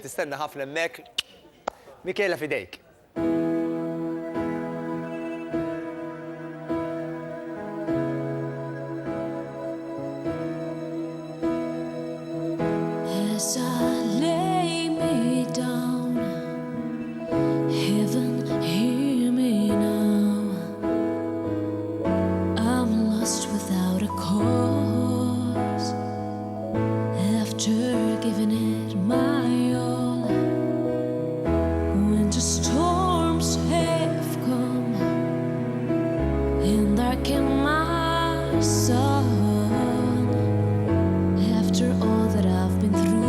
Tistenna ħafna hemmhekk. Michela fidejk. As I lay me down, heaven hear me now. I'm lost without a cause. After giving it my all, winter storms have come and darkened my soul. After all that I've been through,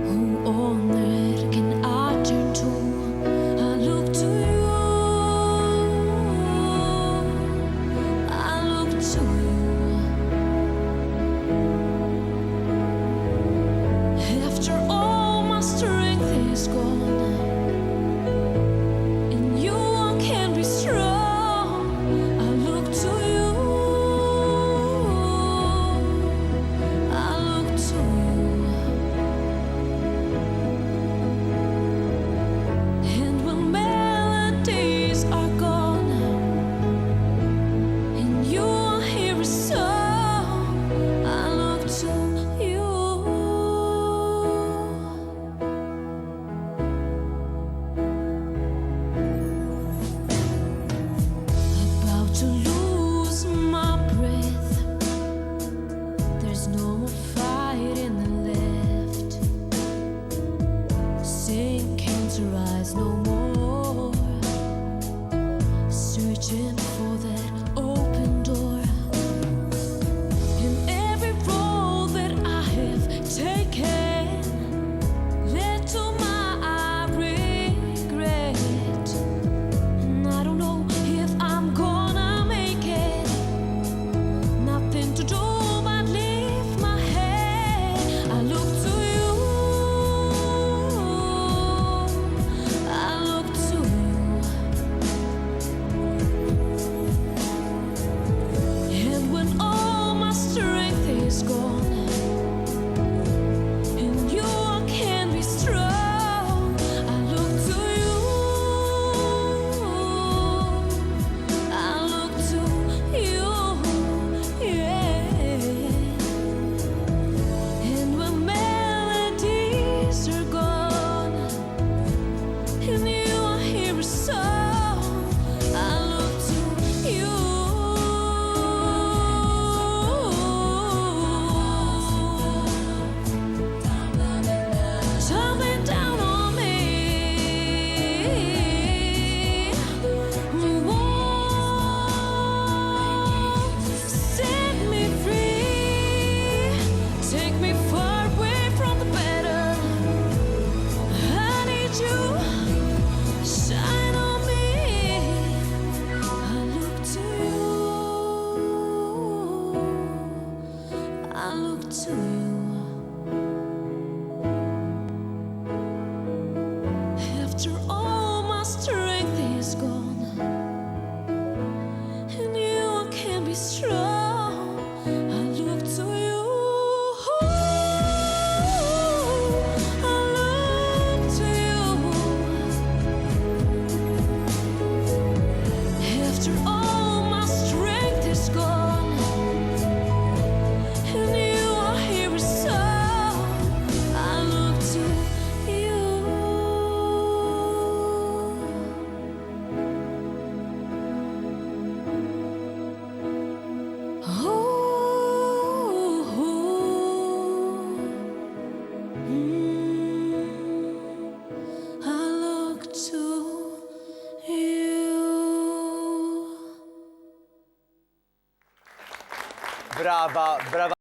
who on earth can I turn to? I look to you. I look to you. After all my strength is gone, in you I can be strong. I look to you. I look to you. And when melodies are gone, in you I hear a song. I look to you. About to lose my breath. There's no more fighting left. Saying can't rise no more. Searching for that open door. In every role that I have taken, led to my regret. And I don't know if I'm gonna make it. Nothing to do but lift my head. I look to you. I look to you. And when all my strength is gone, in you I can be strong. I look to you. I look to you. Yeah. And when melodies are gone, in you I hear a song. I look to you. Tumbling down on me. Set me free. Take me far away from the better. I need you. Shine on me. I look to you. I look to you. After all my strength is gone, in you I can be strong. I look to you. I look to you. After all my strength is gone, in you I hear a song. I look to you. I look to you. Brava, brava.